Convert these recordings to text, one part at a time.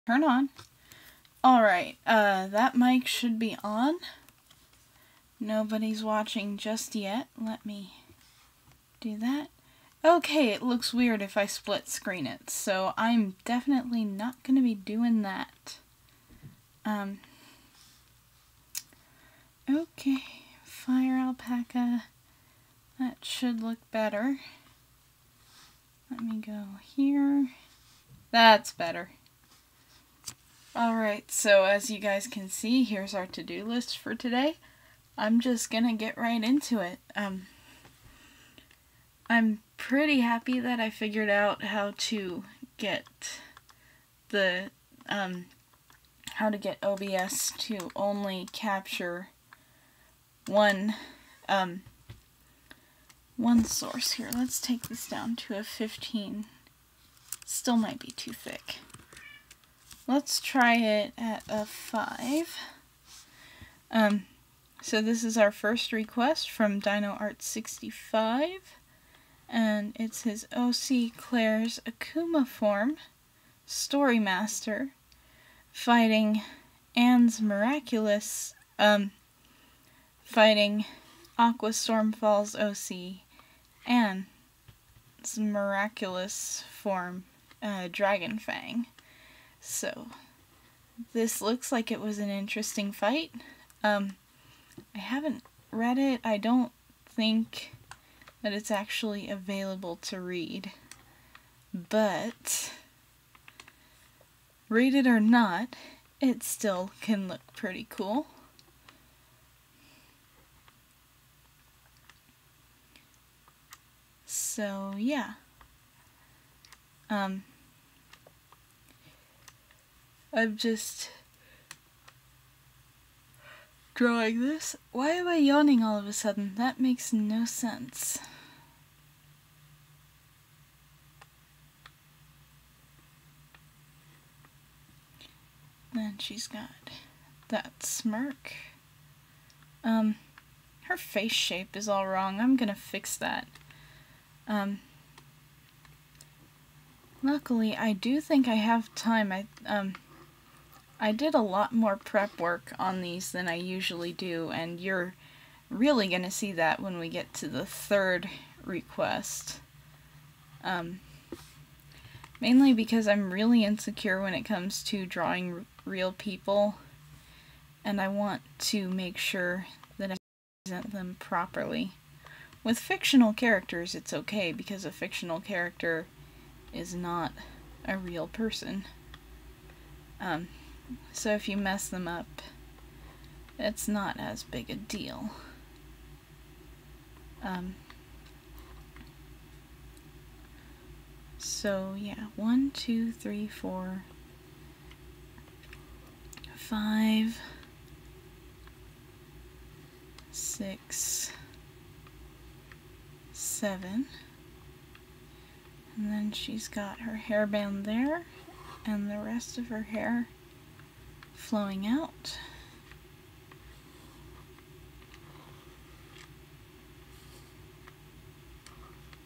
Turn on. Alright, that mic should be on. Nobody's watching just yet. Let me do that. Okay, it looks weird if I split screen it, so I'm definitely not going to be doing that. Okay, fire alpaca. That should look better. Let me go here. That's better. Alright, so as you guys can see, here's our to-do list for today. I'm just gonna get right into it. I'm pretty happy that I figured out how to get the how to get OBS to only capture one source. Here, let's take this down to a 15. Still might be too thick. Let's try it at a 5. So this is our first request from DinoArt65, and it's his OC Claire's Akuma form, Story Master, fighting Anne's Miraculous, fighting Aqua Stormfall's OC, Anne's Miraculous form, Dragon Fang. So, this looks like it was an interesting fight. I haven't read it. I don't think that it's actually available to read. But, read it or not, it still can look pretty cool. So, yeah. I'm just drawing this. Why am I yawning all of a sudden? That makes no sense. Then she's got that smirk. Her face shape is all wrong. I'm gonna fix that. Luckily, I do think I have time. I did a lot more prep work on these than I usually do, and you're really going to see that when we get to the third request. Mainly because I'm really insecure when it comes to drawing real people, and I want to make sure that I present them properly. With fictional characters, it's okay, because a fictional character is not a real person. So if you mess them up, it's not as big a deal. So yeah, 1, 2, 3, 4, 5, 6, 7, and then she's got her hairband there, and the rest of her hair flowing out.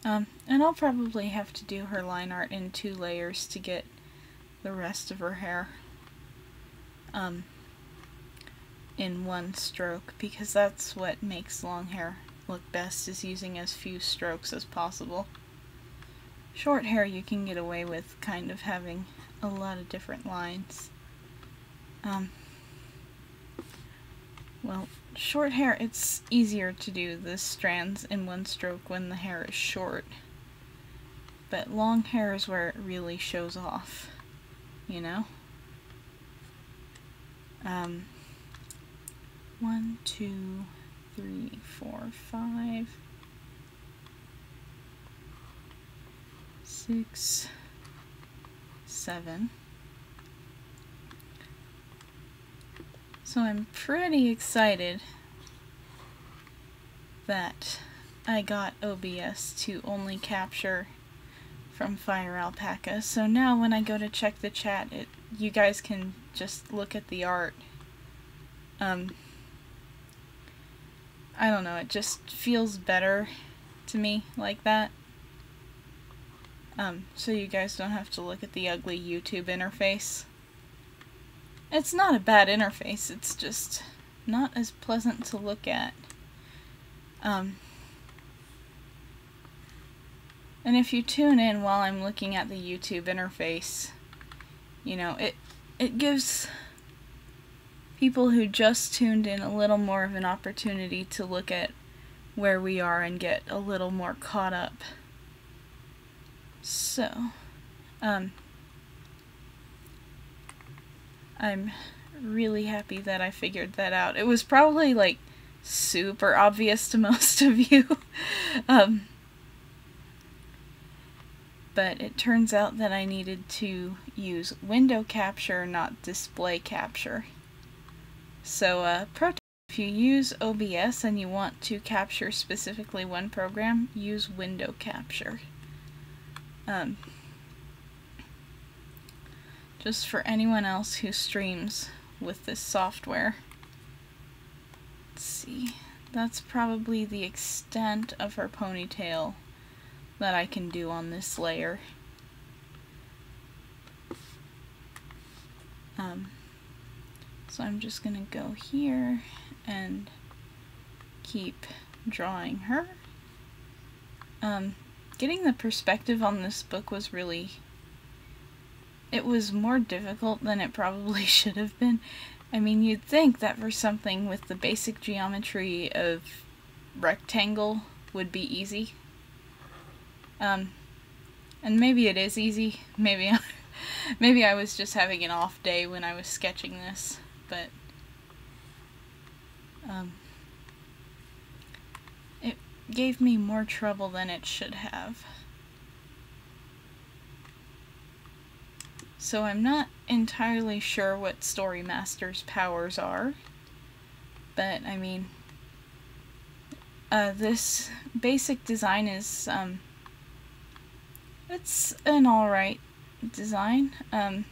And I'll probably have to do her line art in 2 layers to get the rest of her hair in one stroke, because that's what makes long hair look best, is using as few strokes as possible. Short hair you can get away with kind of having a lot of different lines. Well, short hair, it's easier to do the strands in one stroke when the hair is short. But long hair is where it really shows off, you know? 1, 2, 3, 4, 5, 6, 7. So I'm pretty excited that I got OBS to only capture from Fire Alpaca. So now when I go to check the chat, you guys can just look at the art. I don't know, it just feels better to me like that. So you guys don't have to look at the ugly YouTube interface. It's not a bad interface, it's just not as pleasant to look at. And if you tune in while I'm looking at the YouTube interface, you know, it gives people who just tuned in a little more of an opportunity to look at where we are and get a little more caught up. So, I'm really happy that I figured that out. It was probably like super obvious to most of you. But it turns out that I needed to use window capture, not display capture. So, pro tip, if you use OBS and you want to capture specifically one program, use window capture. Just for anyone else who streams with this software. Let's see, that's probably the extent of her ponytail that I can do on this layer. So I'm just gonna go here and keep drawing her. Getting the perspective on this book was it was more difficult than it probably should have been. I mean, you'd think that for something with the basic geometry of rectangle would be easy. And maybe it is easy. Maybe I was just having an off day when I was sketching this, but it gave me more trouble than it should have. So I'm not entirely sure what Storymaster's powers are, but I mean, this basic design is, it's an alright design. I'm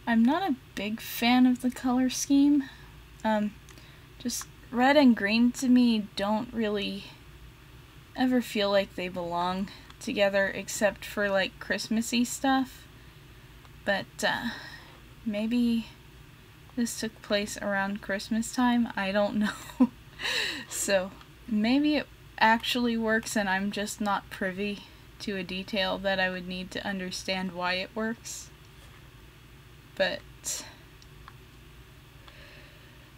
not a big fan of the color scheme. Just red and green to me don't really ever feel like they belong together, except for like Christmassy stuff. But maybe this took place around Christmas time, I don't know. So maybe it actually works and I'm just not privy to a detail that I would need to understand why it works. But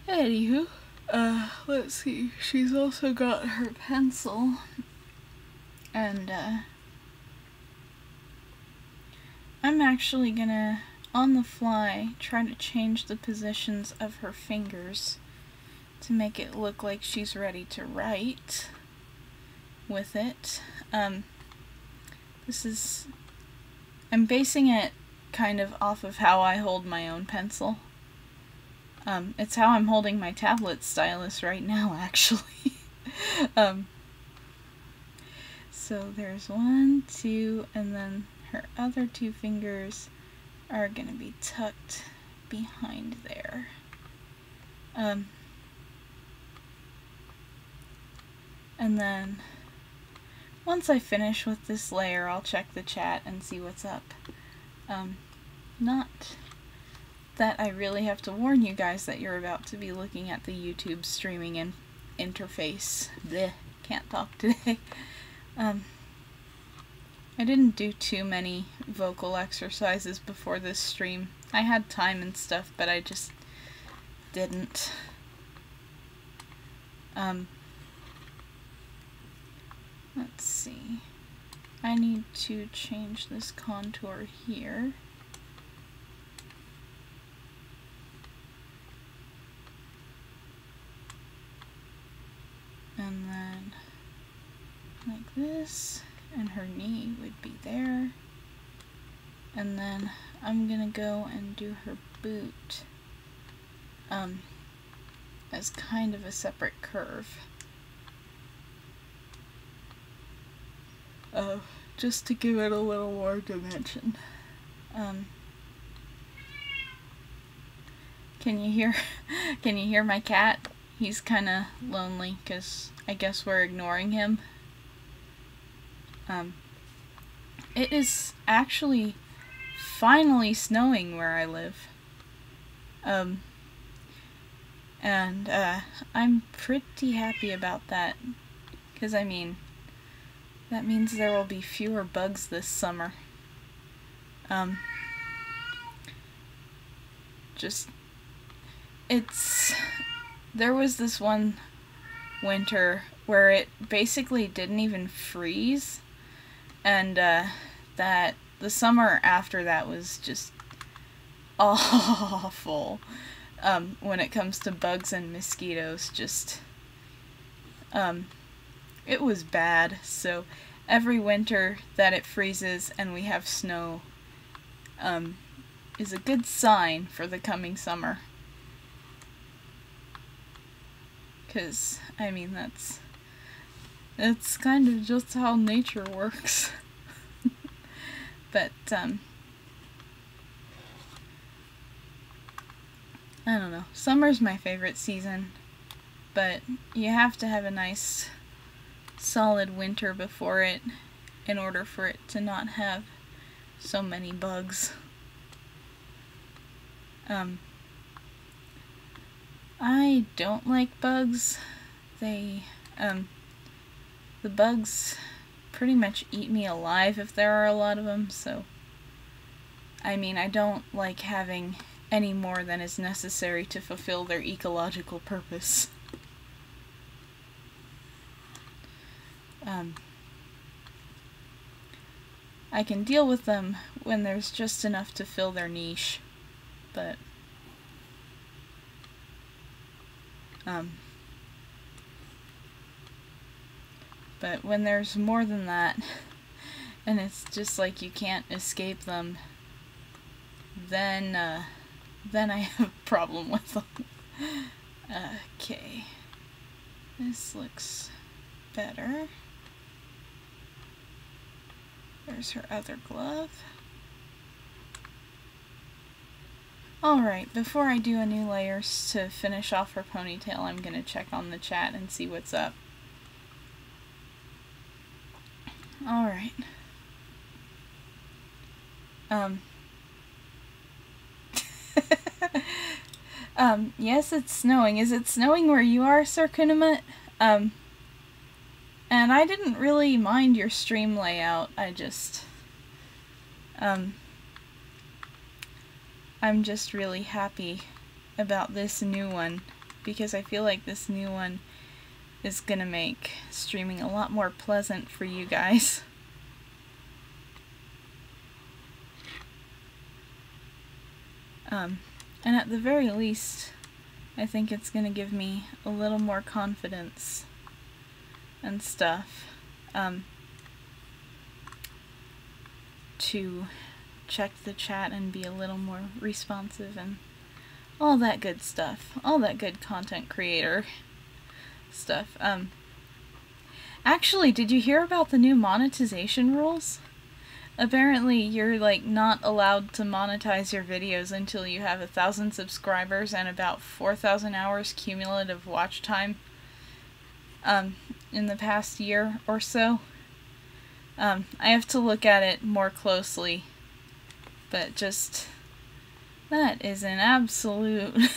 anywho, let's see, she's also got her pencil, and I'm actually gonna, on the fly, try to change the positions of her fingers to make it look like she's ready to write with it. I'm basing it kind of off of how I hold my own pencil. It's how I'm holding my tablet stylus right now, actually. So there's 1, 2, and then her other 2 fingers are gonna be tucked behind there. And then once I finish with this layer, I'll check the chat and see what's up. Not that I really have to warn you guys that you're about to be looking at the YouTube streaming interface. Blech, can't talk today. I didn't do too many vocal exercises before this stream. I had time and stuff, but I just didn't. Let's see. I need to change this contour here. And then like this, and her knee would be there. And then I'm gonna go and do her boot as kind of a separate curve. Just to give it a little more dimension. Can you hear my cat? He's kinda lonely because I guess we're ignoring him. It is actually finally snowing where I live. And I'm pretty happy about that, because I mean, that means there will be fewer bugs this summer. There was this one winter where it basically didn't even freeze, and that the summer after that was just awful. When it comes to bugs and mosquitoes, it was bad. So every winter that it freezes and we have snow is a good sign for the coming summer. Because, I mean, that's kind of just how nature works. But, I don't know. Summer's my favorite season, but you have to have a nice, solid winter before it in order for it to not have so many bugs. I don't like bugs. The bugs pretty much eat me alive if there are a lot of them, so I mean, I don't like having any more than is necessary to fulfill their ecological purpose. I can deal with them when there's just enough to fill their niche, but when there's more than that, and it's just like you can't escape them, then I have a problem with them. Okay. This looks better. There's her other glove. Alright, before I do any layers to finish off her ponytail, I'm gonna check on the chat and see what's up. Alright. Yes, it's snowing. Is it snowing where you are, Sir Kunamut? And I didn't really mind your stream layout. I'm just really happy about this new one, because I feel like this new one is gonna make streaming a lot more pleasant for you guys. And at the very least, I think it's gonna give me a little more confidence and stuff, to check the chat and be a little more responsive and all that good stuff. All that good content creator stuff. Actually, did you hear about the new monetization rules? Apparently, you're like not allowed to monetize your videos until you have 1,000 subscribers and about 4,000 hours cumulative watch time in the past year or so. I have to look at it more closely, but just that is an absolute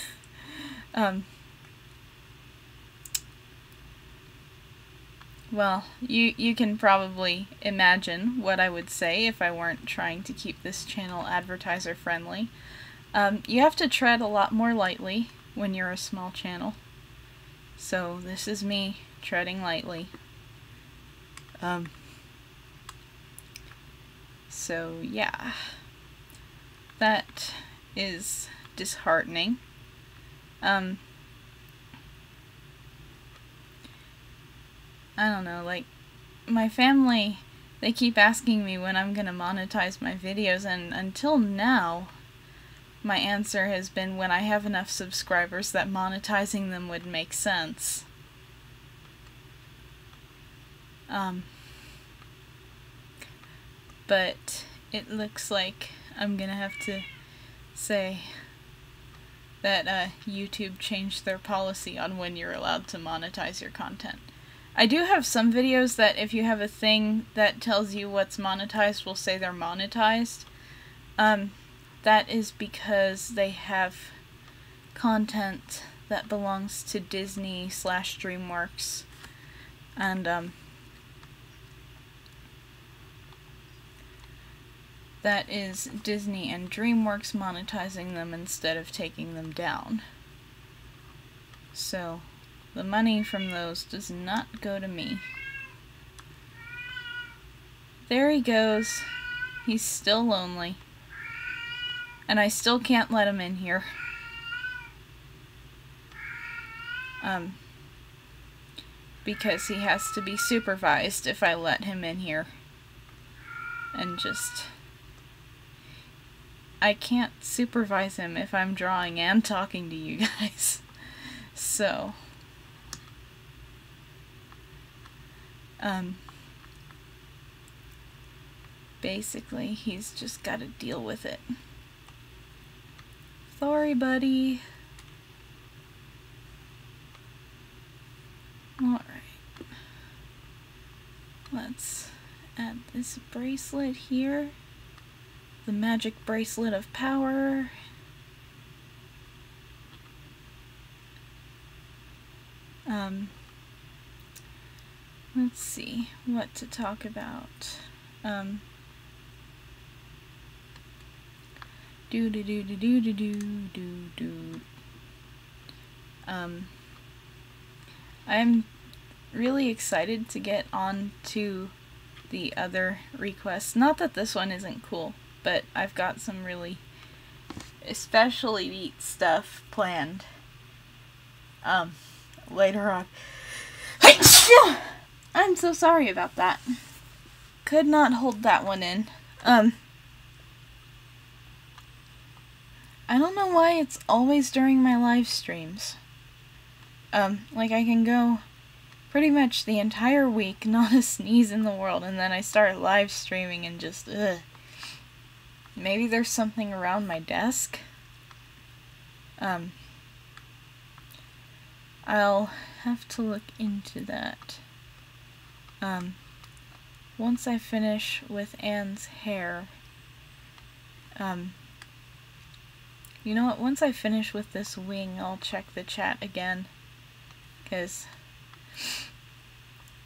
well, you can probably imagine what I would say if I weren't trying to keep this channel advertiser friendly. You have to tread a lot more lightly when you're a small channel. So this is me treading lightly. So yeah, that is disheartening. I don't know, like, my family, they keep asking me when I'm gonna monetize my videos, and until now, my answer has been when I have enough subscribers that monetizing them would make sense. But it looks like I'm gonna have to say that YouTube changed their policy on when you're allowed to monetize your content. I do have some videos that if you have a thing that tells you what's monetized will say they're monetized. That is because they have content that belongs to Disney / DreamWorks, and that is Disney and DreamWorks monetizing them instead of taking them down. So the money from those does not go to me. There he goes. He's still lonely. And I still can't let him in here. Because he has to be supervised if I let him in here. And just... I can't supervise him if I'm drawing and talking to you guys. So... basically, he's just gotta deal with it. Sorry, buddy. Alright. Let's add this bracelet here. The magic bracelet of power. Let's see what to talk about. I'm really excited to get on to the other requests. Not that this one isn't cool, but I've got some really especially neat stuff planned later on. I'm so sorry about that. Could not hold that one in. I don't know why it's always during my live streams. Like I can go pretty much the entire week, not a sneeze in the world, and then I start live streaming and just, ugh. Maybe there's something around my desk. I'll have to look into that. Once I finish with Anne's hair, you know what, once I finish with this wing, I'll check the chat again, because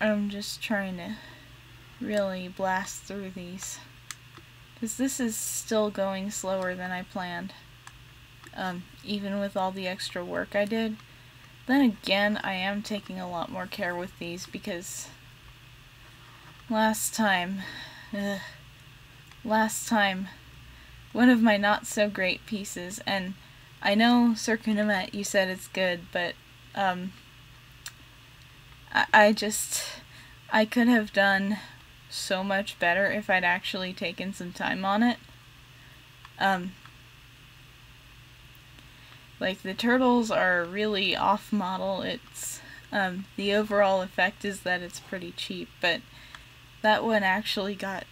I'm just trying to really blast through these, because this is still going slower than I planned, even with all the extra work I did. Then again, I am taking a lot more care with these, because last time, one of my not so great pieces, and I know Sir Kunamet, you said it's good, but I could have done so much better if I'd actually taken some time on it. Like, the turtles are really off model. It's the overall effect is that it's pretty cheap, but that one actually got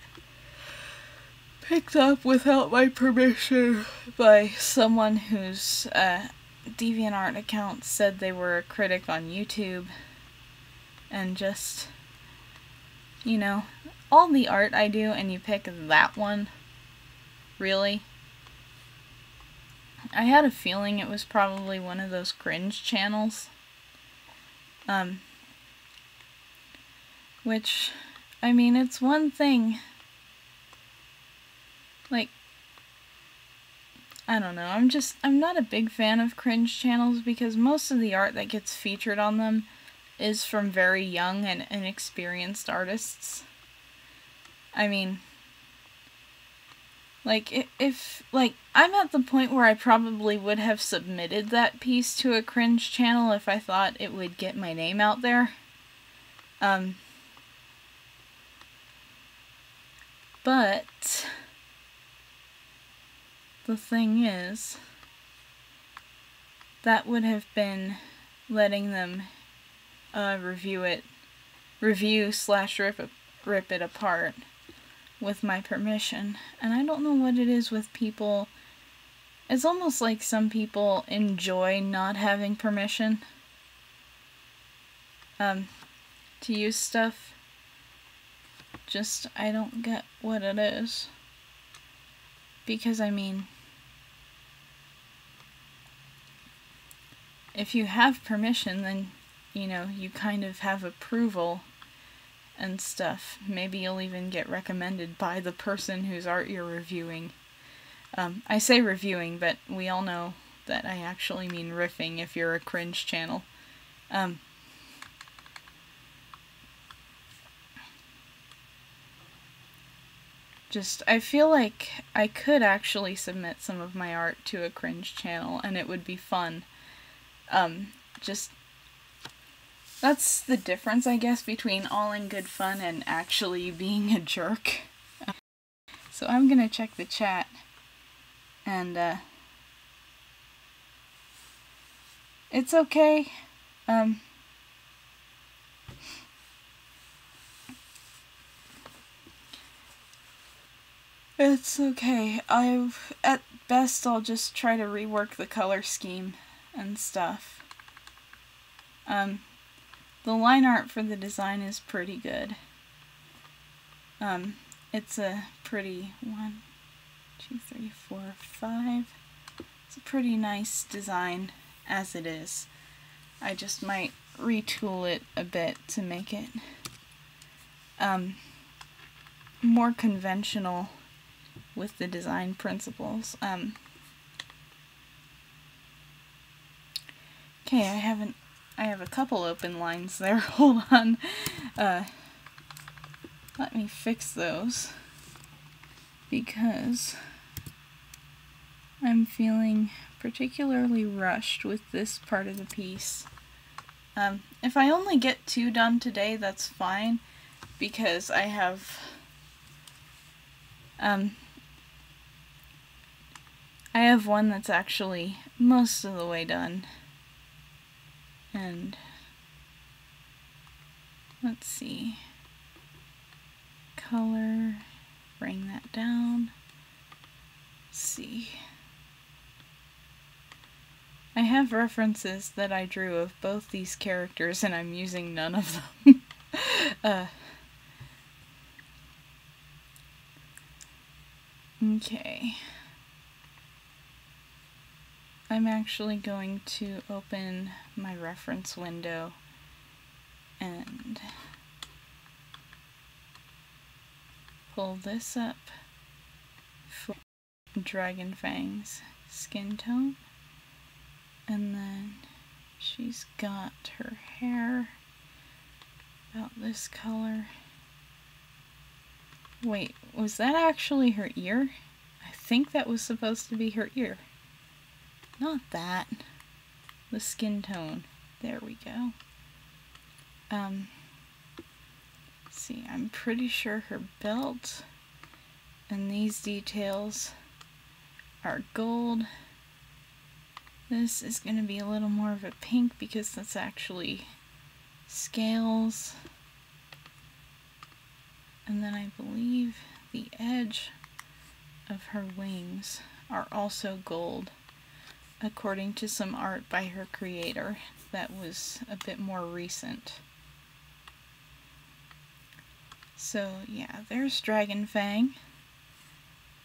picked up without my permission by someone whose DeviantArt account said they were a critic on YouTube. And just, you know, all the art I do and you pick that one, really? I had a feeling it was probably one of those cringe channels. Which, I mean, it's one thing. Like, I don't know, I'm not a big fan of cringe channels because most of the art that gets featured on them is from very young and inexperienced artists. I mean, like, if I'm at the point where I probably would have submitted that piece to a cringe channel if I thought it would get my name out there. But the thing is, that would have been letting them review/rip it apart with my permission. And I don't know what it is with people. It's almost like some people enjoy not having permission to use stuff. Just, I don't get what it is. Because, I mean, if you have permission, then, you know, you kind of have approval and stuff. Maybe you'll even get recommended by the person whose art you're reviewing. I say reviewing, but we all know that I actually mean riffing if you're a cringe channel. I feel like I could actually submit some of my art to a cringe channel and it would be fun. That's the difference, I guess, between all in good fun and actually being a jerk. So I'm gonna check the chat, and it's okay. It's okay. At best, I'll just try to rework the color scheme and stuff. The line art for the design is pretty good. It's a pretty 1, 2, 3, 4, 5. It's a pretty nice design as it is. I just might retool it a bit to make it more conventional with the design principles. Okay, I have a couple open lines there. Hold on. Let me fix those because I'm feeling particularly rushed with this part of the piece. If I only get 2 done today, that's fine, because I have one that's actually most of the way done. And let's see. Color, bring that down. Let's see. I have references that I drew of both these characters and I'm using none of them. Okay. I'm actually going to open my reference window and pull this up for Dragon Fang's skin tone. And then she's got her hair about this color. Wait, was that actually her ear? I think that was supposed to be her ear. Not that. The skin tone. There we go. Let's see, I'm pretty sure her belt and these details are gold. This is going to be a little more of a pink because that's actually scales. And then I believe the edge of her wings are also gold, according to some art by her creator that was a bit more recent. So yeah, there's Dragon Fang.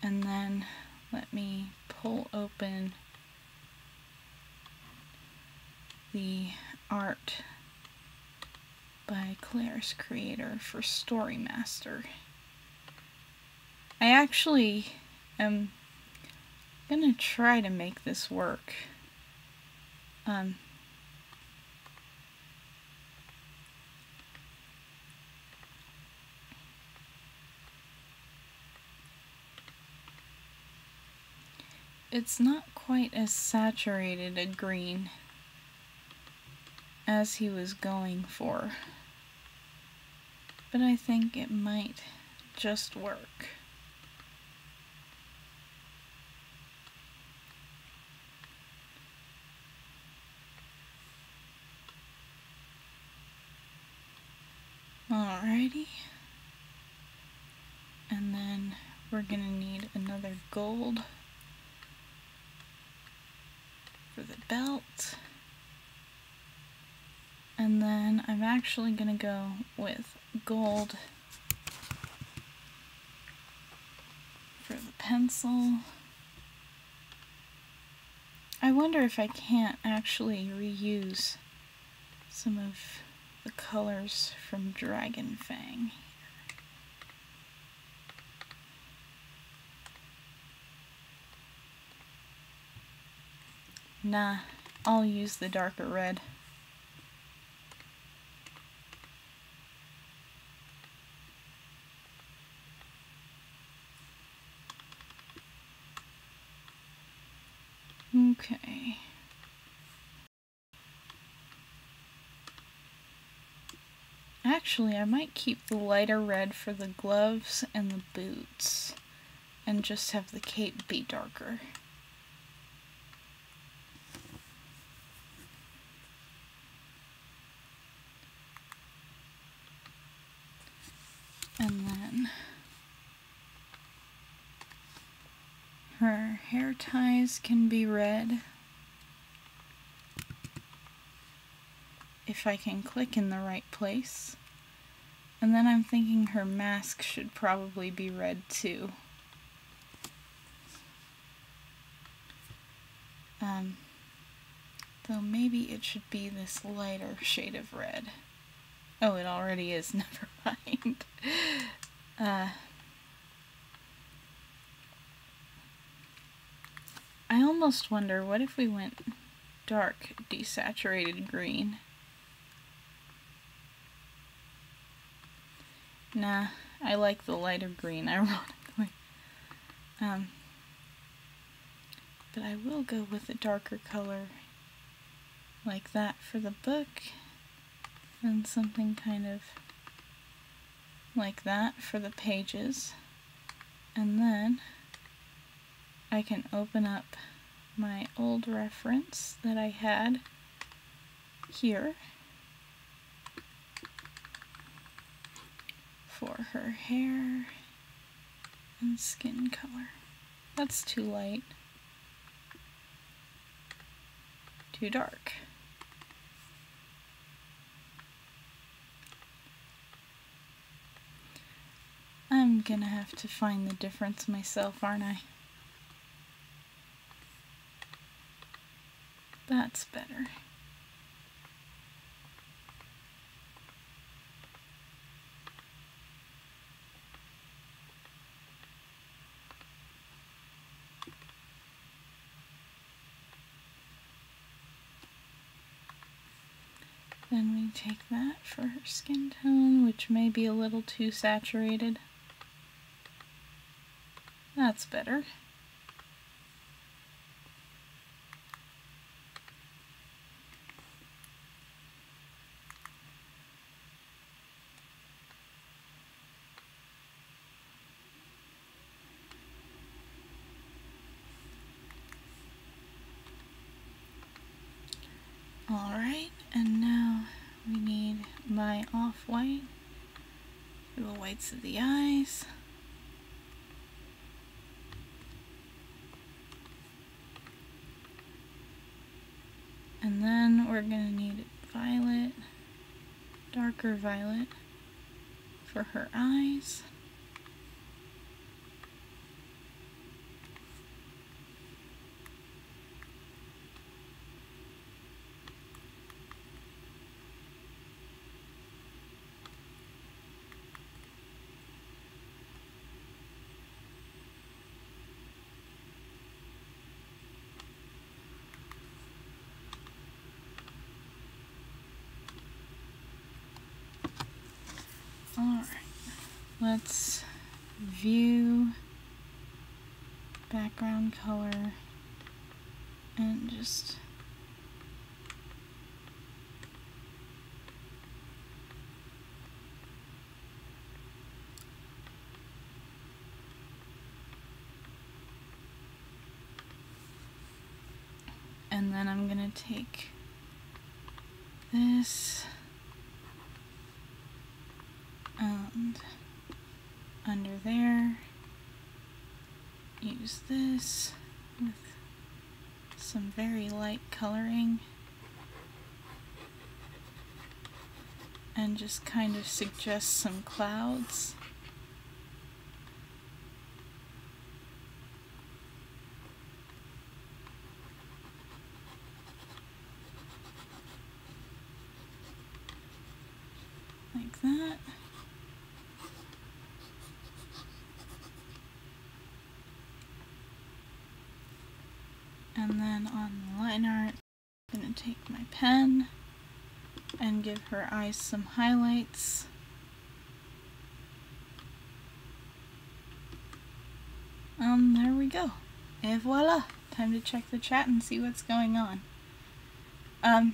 And then let me pull open the art by Claire's creator for Story Master. I actually am gonna try to make this work. It's not quite as saturated a green as he was going for, but I think it might just work. Alrighty, and then we're gonna need another gold for the belt. And then I'm actually gonna go with gold for the pencil. I wonder if I can't actually reuse some of the colors from Dragon Fang. Nah, I'll use the darker red. Okay. Actually, I might keep the lighter red for the gloves and the boots, and just have the cape be darker. And then her hair ties can be red. If I can click in the right place. And then I'm thinking her mask should probably be red too. Though maybe it should be this lighter shade of red. Oh, it already is, never mind. I almost wonder, what if we went dark desaturated green? Nah, I like the lighter green, ironically. But I will go with a darker color like that for the book, and something kind of like that for the pages. And then I can open up my old reference that I had here for her hair and skin color. That's too light. Too dark. I'm gonna have to find the difference myself, aren't I? That's better. Then we take that for her skin tone, which may be a little too saturated. That's better. Alright, and now we need my off-white for the whites of the eyes. And then we're going to need violet, darker violet for her eyes. Alright, let's view background color and just and then I'm gonna take this and under there use this with some very light coloring and just kind of suggest some clouds. like that. And then on the line art, I'm going to take my pen and give her eyes some highlights. There we go. Et voila! Time to check the chat and see what's going on. I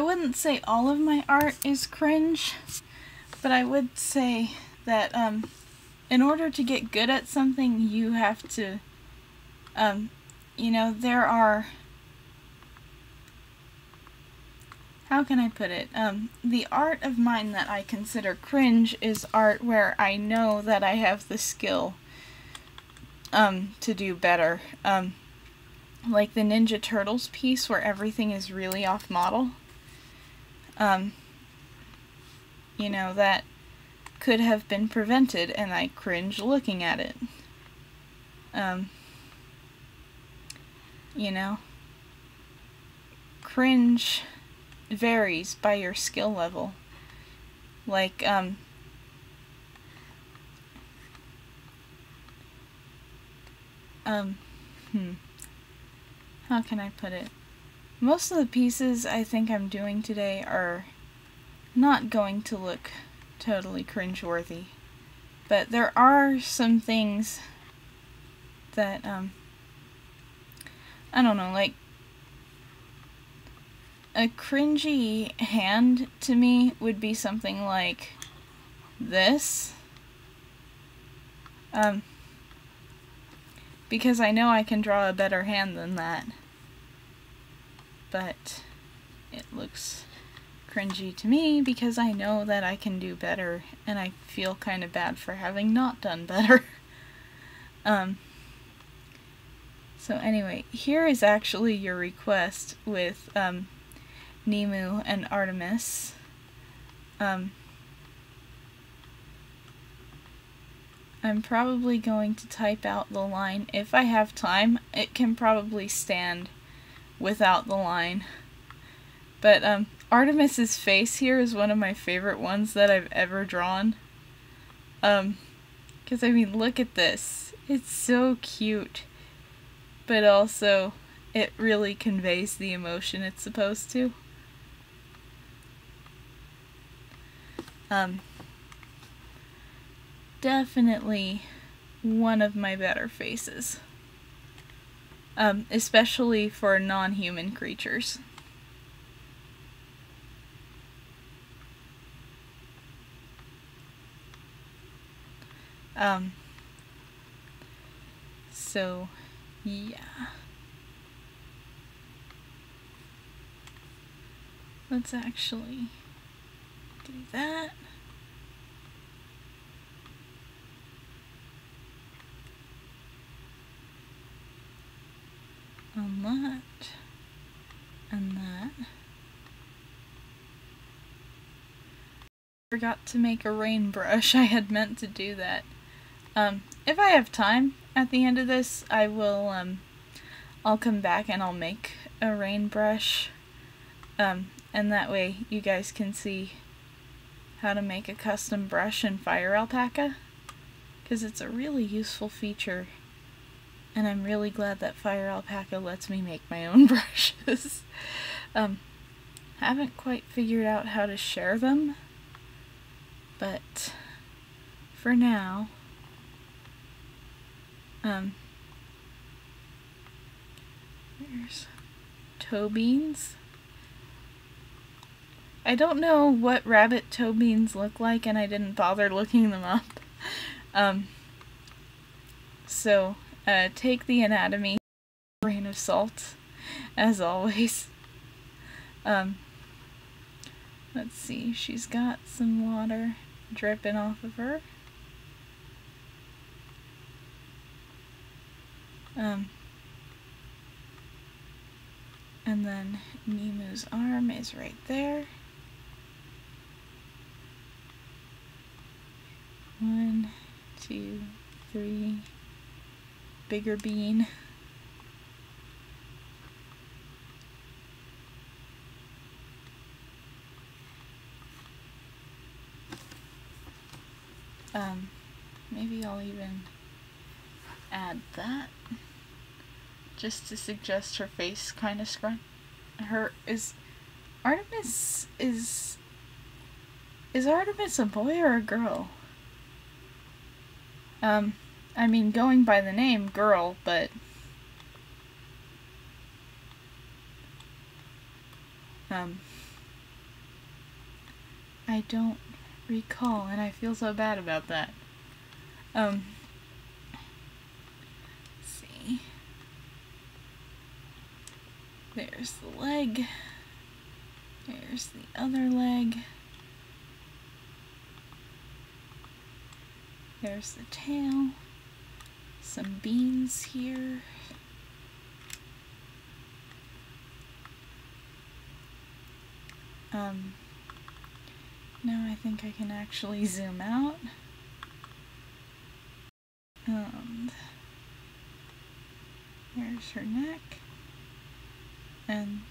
wouldn't say all of my art is cringe, but I would say that in order to get good at something, you have to, you know, there are, how can I put it? The art of mine that I consider cringe is art where I know that I have the skill to do better. Like the Ninja Turtles piece where everything is really off model. You know, that could have been prevented and I cringe looking at it. You know, cringe varies by your skill level. Like, how can I put it? Most of the pieces I think I'm doing today are not going to look totally cringeworthy, but there are some things that, I don't know, like, a cringy hand to me would be something like this, because I know I can draw a better hand than that, but it looks cringy to me because I know that I can do better, and I feel kind of bad for having not done better. So anyway, here is actually your request with Nemu and Artemis. I'm probably going to type out the line. If I have time, it can probably stand without the line. But Artemis's face here is one of my favorite ones that I've ever drawn. Because I mean, look at this. It's so cute. But also, it really conveys the emotion it's supposed to. Definitely one of my better faces. Especially for non-human creatures. So, yeah. Let's actually do that. On that. And that. Forgot to make a rain brush. I had meant to do that. If I have time at the end of this, I will, I'll come back and I'll make a rain brush. And that way you guys can see how to make a custom brush in Fire Alpaca. Because it's a really useful feature. And I'm really glad that Fire Alpaca lets me make my own brushes. Haven't quite figured out how to share them. But for now, there's toe beans. I don't know what rabbit toe beans look like, and I didn't bother looking them up. So take the anatomy with a grain of salt, as always. Let's see, she's got some water dripping off of her. And then Nemu's arm is right there. 1, 2, 3. Bigger bean. Maybe I'll even add that just to suggest her face kind of Artemis is Artemis a boy or a girl? I mean, going by the name, girl, but I don't recall, and I feel so bad about that. Let's see. There's the leg. There's the other leg. There's the tail. Some beans here. Now I think I can actually zoom out. There's her neck and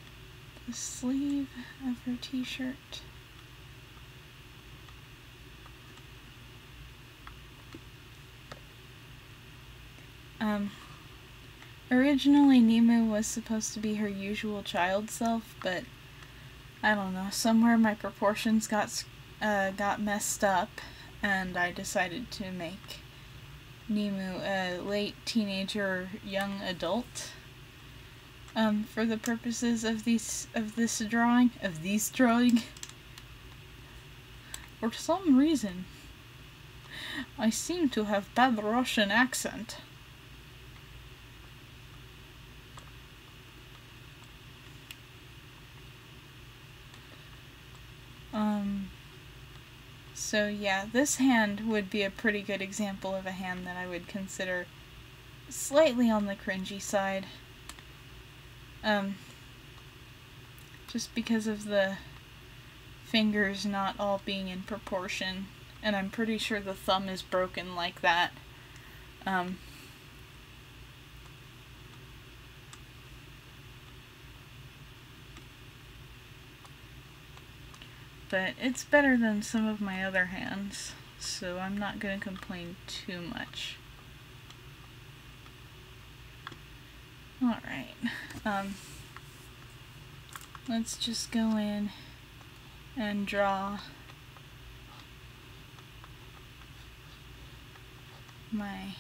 the sleeve of her t-shirt. Originally Nemu was supposed to be her usual child self, but I don't know, somewhere my proportions got messed up, and I decided to make Nemu a late teenager, young adult. For the purposes of these drawing. For some reason, I seem to have bad Russian accent. So yeah, this hand would be a pretty good example of a hand that I would consider slightly on the cringy side. Just because of the fingers not all being in proportion, and I'm pretty sure the thumb is broken like that. But it's better than some of my other hands, so I'm not going to complain too much. Alright, let's just go in and draw my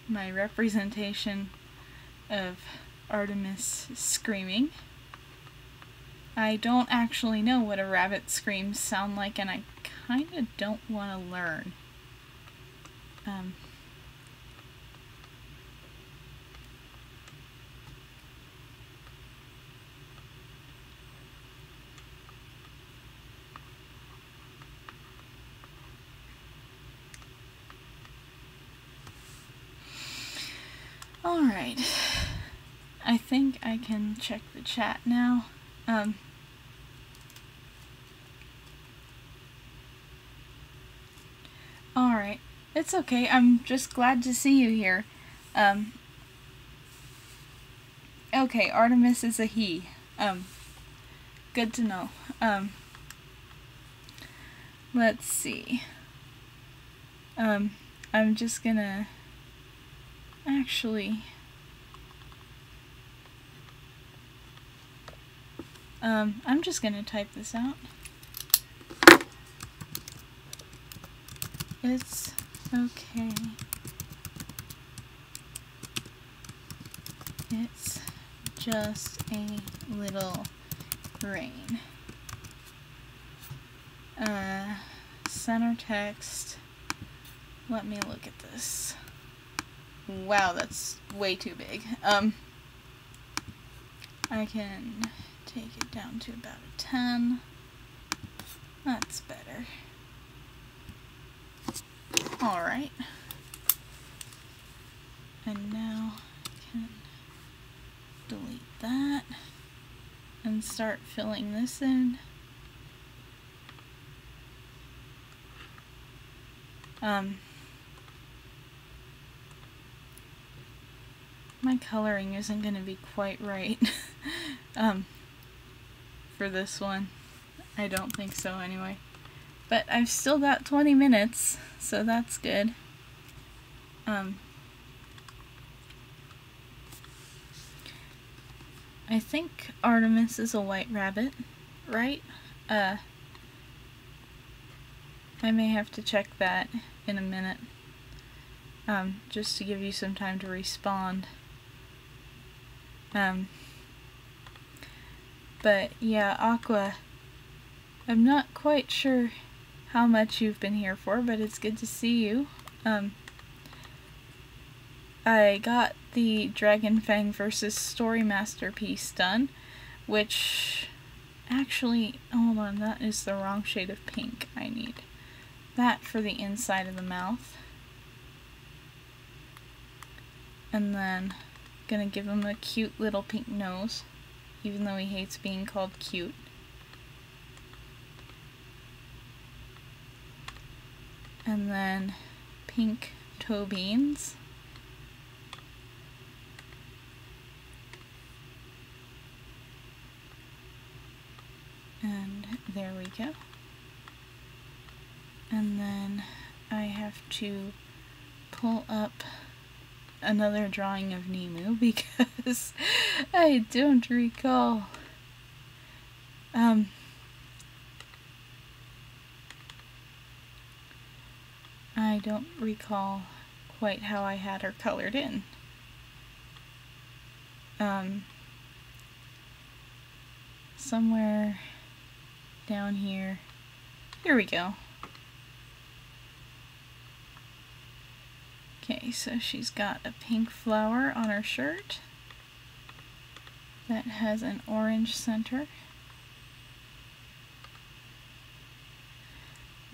my representation of Artemis screaming. I don't actually know what a rabbit screams sound like, and I kinda don't want to learn. Alright, I think I can check the chat now. Alright, it's okay, I'm just glad to see you here. Okay, Artemis is a he. Good to know. Let's see. I'm just gonna actually I'm just gonna type this out. It's okay. It's just a little rain. Center text. Let me look at this. Wow, that's way too big. I can take it down to about a 10. That's better. Alright. And now I can delete that and start filling this in. My coloring isn't going to be quite right for this one. I don't think so anyway. But I've still got 20 minutes, so that's good. I think Artemis is a white rabbit, right? I may have to check that in a minute, just to give you some time to respond. But yeah, Aqua, I'm not quite sure how much you've been here for, but it's good to see you. I got the Dragonfang versus Story Masterpiece done, which actually, hold on, that is the wrong shade of pink I need. That for the inside of the mouth. And then gonna give him a cute little pink nose, even though he hates being called cute. And then pink toe beans. And there we go. And then I have to pull up another drawing of Nemu because I don't recall. I don't recall quite how I had her colored in. Somewhere down here. Here we go. Okay, so she's got a pink flower on her shirt that has an orange center.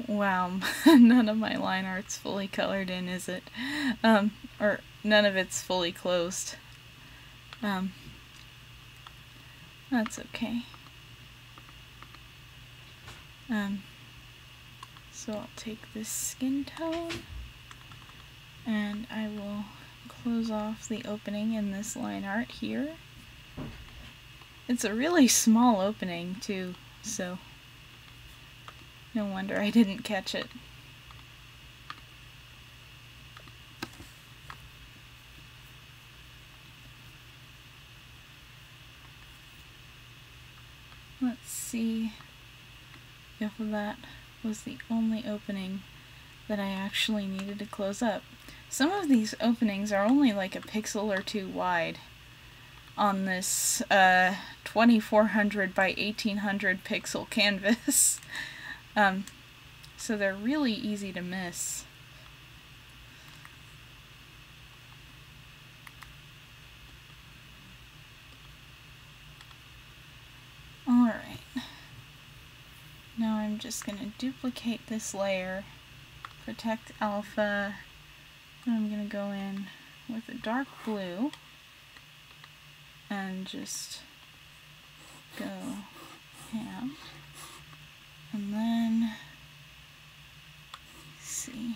Wow, none of my line art's fully colored in, is it? Or none of it's fully closed. That's okay. So I'll take this skin tone and I will close off the opening in this line art here. It's a really small opening too, so no wonder I didn't catch it. Let's see if that was the only opening that I actually needed to close up. Some of these openings are only like a pixel or two wide on this 2400 by 1800 pixel canvas. So they're really easy to miss. Alright. Now I'm just going to duplicate this layer, protect alpha, and I'm going to go in with a dark blue and just go ham. And then, let's see,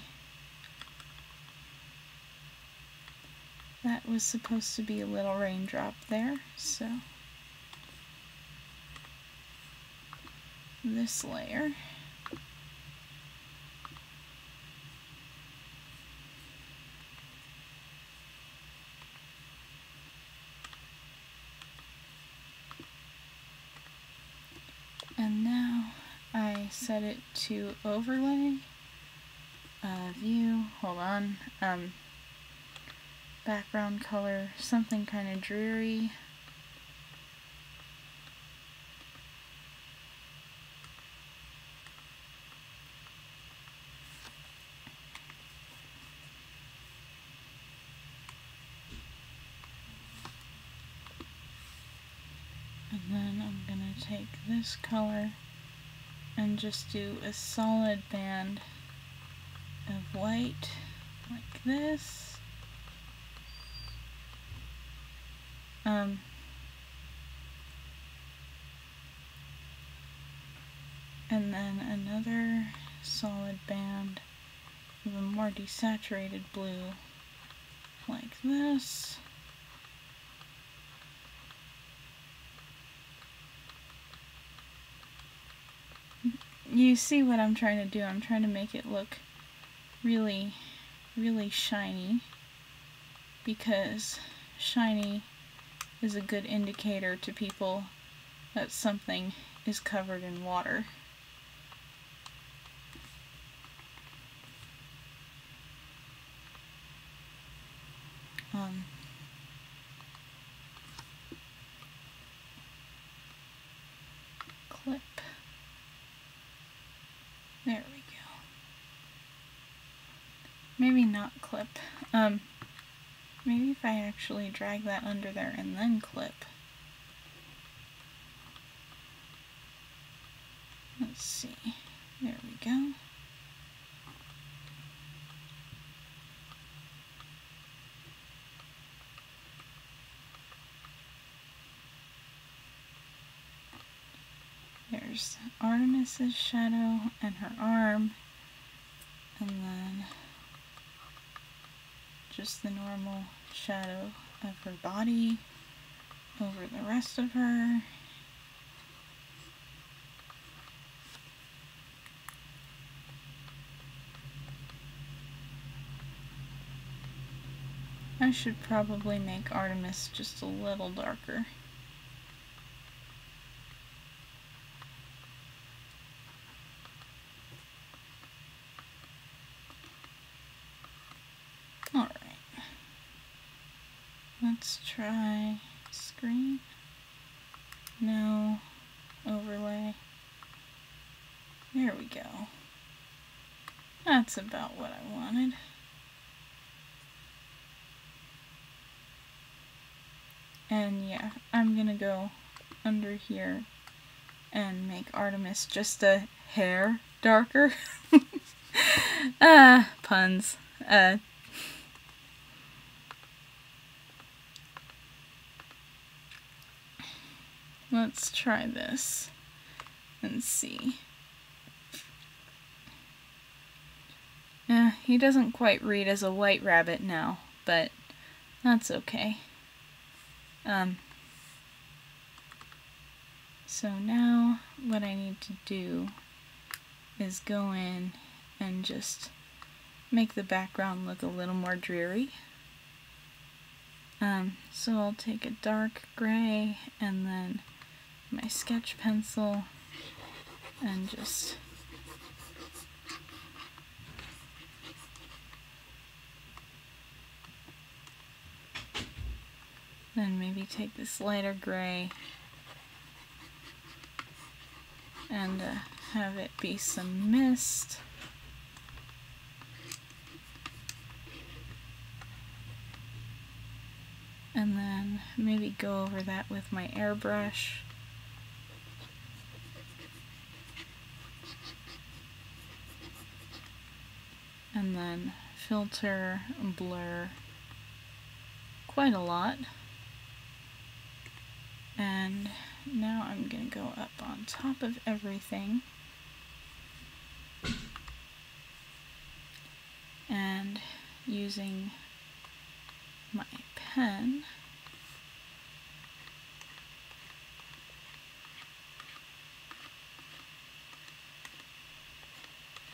that was supposed to be a little raindrop there, so this layer. And now I set it to overlay, view, hold on, background color, something kind of dreary. And then I'm going to take this color and just do a solid band of white like this. And then another solid band of a more desaturated blue like this. you see what I'm trying to do. I'm trying to make it look really, really shiny, because shiny is a good indicator to people that something is covered in water. Clip. There we go. Maybe not clip. Maybe if I actually drag that under there and then clip. Let's see. There we go. There's Artemis's shadow and her arm, and then just the normal shadow of her body over the rest of her. I should probably make Artemis just a little darker. Alright. Let's try screen. No. Overlay. There we go. That's about what I wanted. And yeah, I'm gonna go under here and make Artemis just a hair darker. Puns. Let's try this and see. He doesn't quite read as a white rabbit now, but that's okay. So now what I need to do is go in and just make the background look a little more dreary. So I'll take a dark gray and then my sketch pencil and just then maybe take this lighter gray and have it be some mist. And then maybe go over that with my airbrush. And then filter and blur quite a lot. And now I'm going to go up on top of everything and using my pen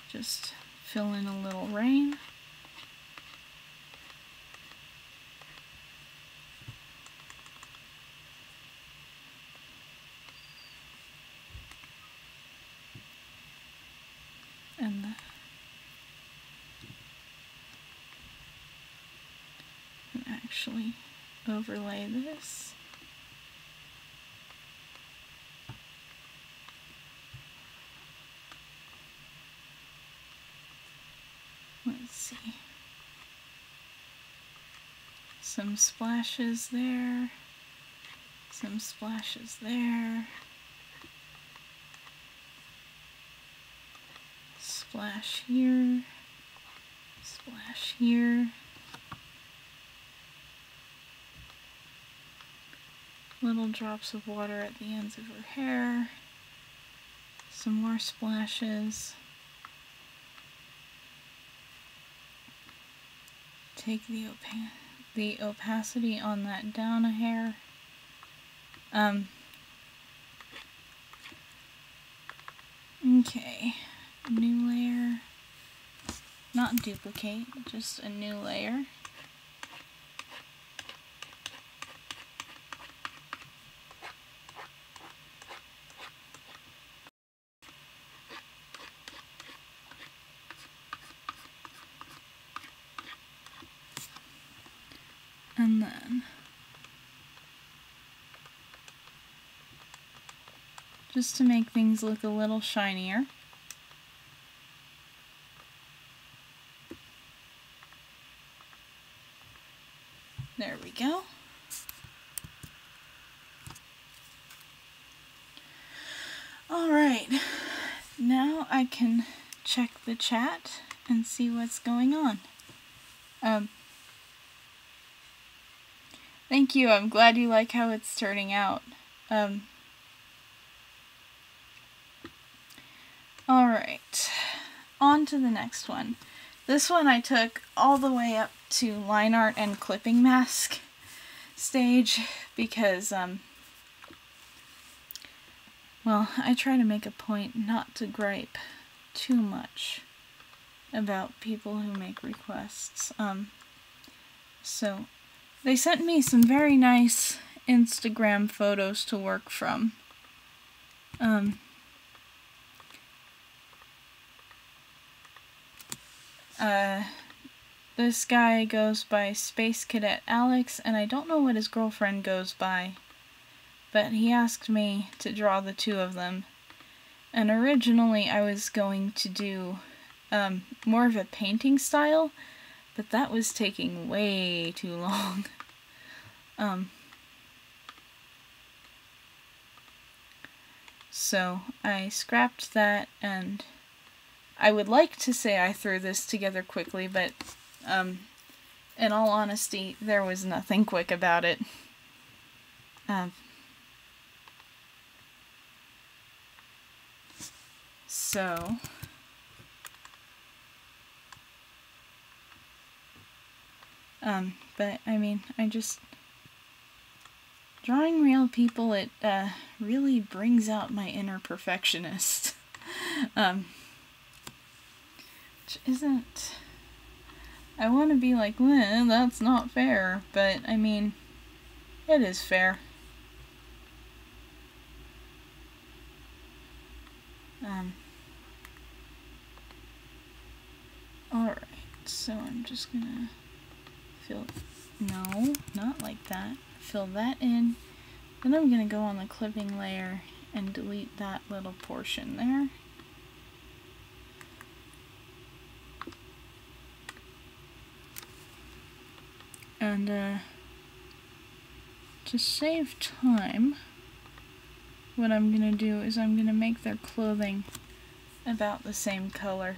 just fill in a little rain. And actually overlay this. Let's see. Some splashes there. Some splashes there. Splash here. Splash here. Little drops of water at the ends of her hair. Some more splashes. Take the opacity on that down a hair. Okay, new layer, not duplicate, just a new layer. And then just to make things look a little shinier, there we go. Alright, now I can check the chat and see what's going on. Thank you, I'm glad you like how it's turning out. Alright, on to the next one. This one I took all the way up to line art and clipping mask stage because, well, I try to make a point not to gripe too much about people who make requests. So they sent me some very nice Instagram photos to work from. This guy goes by Space Cadet Alex, and I don't know what his girlfriend goes by, but he asked me to draw the two of them. And originally I was going to do more of a painting style, but that was taking way too long. So I scrapped that, and I would like to say I threw this together quickly, but in all honesty, there was nothing quick about it. But I mean, drawing real people, it really brings out my inner perfectionist. Which isn't... I want to be like, well, that's not fair, but I mean, it is fair. Alright, so I'm just gonna fill... No, not like that. Fill that in. Then I'm gonna go on the clipping layer and delete that little portion there. And to save time, what I'm gonna do is I'm gonna make their clothing about the same color.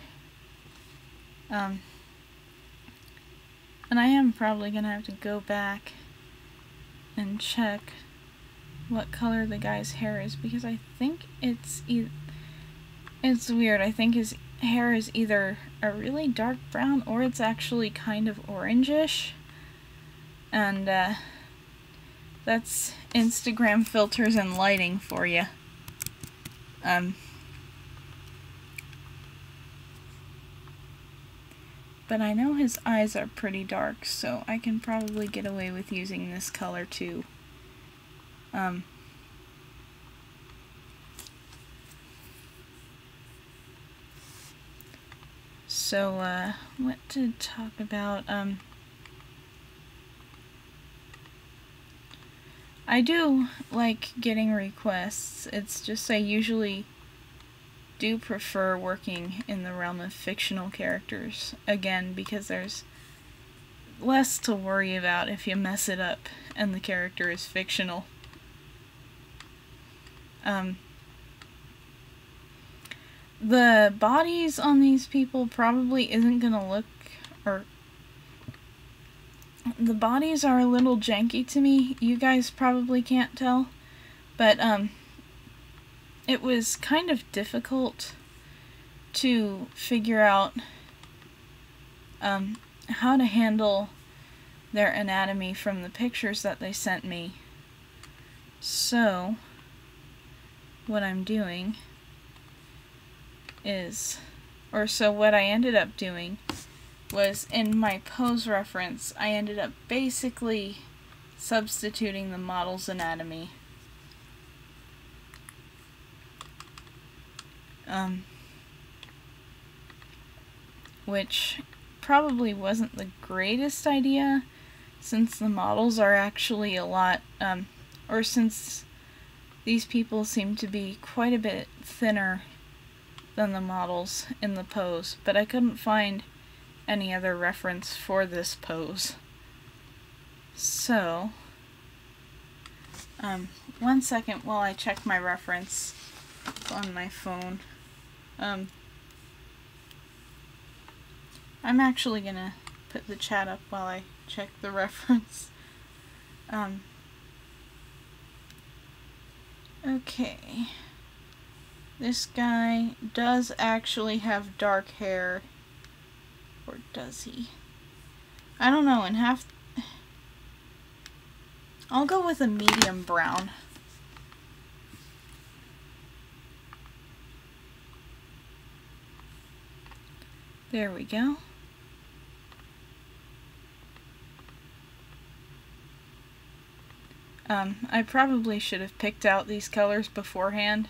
And I am probably gonna have to go back and check what color the guy's hair is, because I think it's weird. I think his hair is either a really dark brown or it's actually kind of orangish. And that's Instagram filters and lighting for you. But I know his eyes are pretty dark, so I can probably get away with using this color too. So, what to talk about? I do like getting requests. It's just I usually do prefer working in the realm of fictional characters, again, because there's less to worry about if you mess it up and the character is fictional. The bodies on these people probably isn't gonna look, or the bodies are a little janky to me. You guys probably can't tell, but it was kind of difficult to figure out how to handle their anatomy from the pictures that they sent me. So what I'm doing is, or so what I ended up doing was, in my pose reference, I ended up basically substituting the model's anatomy. Which probably wasn't the greatest idea, since the models are actually a lot, or since these people seem to be quite a bit thinner than the models in the pose, but I couldn't find any other reference for this pose. So, 1 second while I check my reference on my phone. I'm actually gonna put the chat up while I check the reference. Okay. This guy does actually have dark hair. Or does he? I don't know, I'll go with a medium brown. There we go. I probably should have picked out these colors beforehand,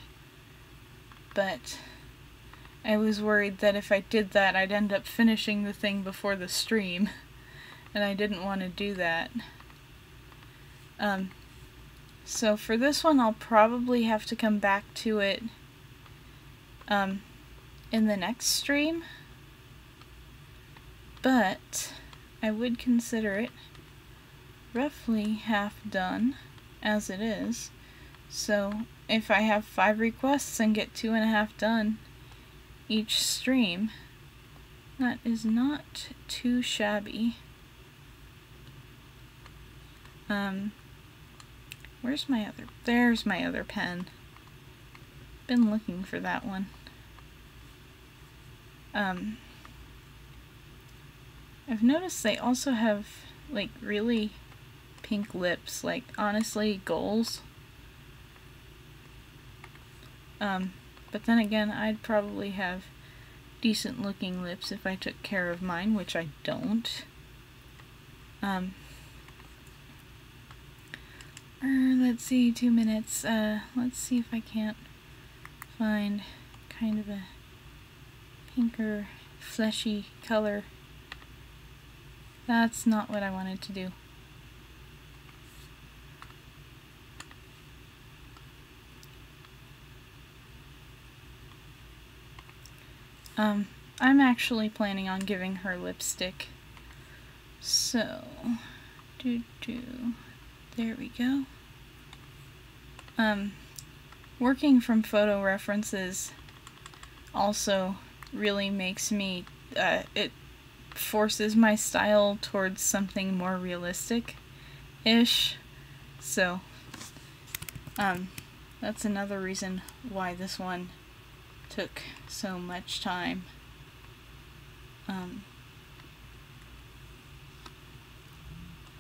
but I was worried that if I did that, I'd end up finishing the thing before the stream, and I didn't want to do that. So for this one, I'll probably have to come back to it in the next stream, but I would consider it roughly half done as it is. So if I have 5 requests and get 2.5 done each stream, that is not too shabby. Where's my other, there's my other pen. Been looking for that one. I've noticed they also have like really pink lips, like honestly goals. But then again, I'd probably have decent looking lips if I took care of mine, which I don't. Let's see, 2 minutes. Let's see if I can't find kind of a pinker, fleshy color. That's not what I wanted to do. I'm actually planning on giving her lipstick. So, there we go. Working from photo references also really makes me, it forces my style towards something more realistic-ish. So, that's another reason why this one took so much time.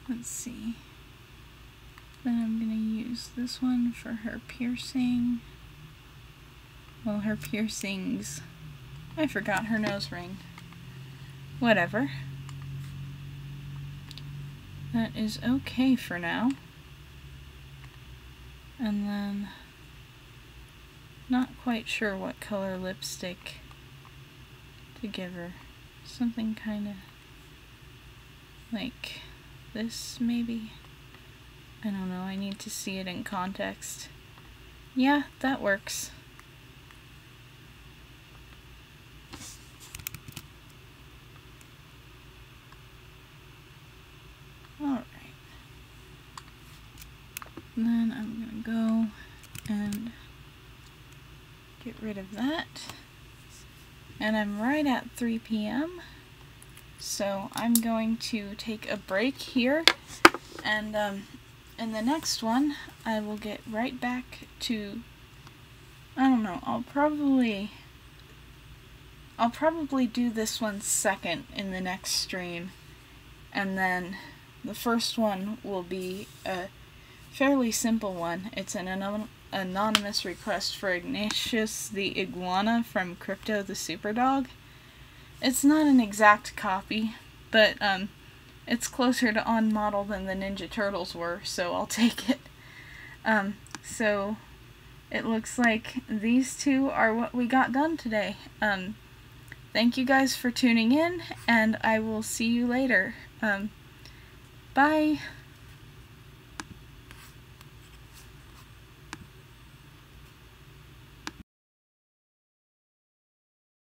Let's see. Then I'm gonna use this one for her piercing. Well, her piercings. I forgot her nose ring. Whatever. That is okay for now. And then, not quite sure what color lipstick to give her. Something kind of like this, maybe? I don't know, I need to see it in context. Yeah, that works. Alright. Then I'm gonna go and get rid of that. And I'm right at 3 p.m. So I'm going to take a break here, and in the next one I will get right back to, I don't know, I'll probably do this one second in the next stream, and then the first one will be a fairly simple one. It's an anonymous request for Ignatius the Iguana from Crypto the Superdog. It's not an exact copy, but it's closer to on model than the Ninja Turtles were, so I'll take it. So it looks like these two are what we got done today. Thank you guys for tuning in, and I will see you later. Bye!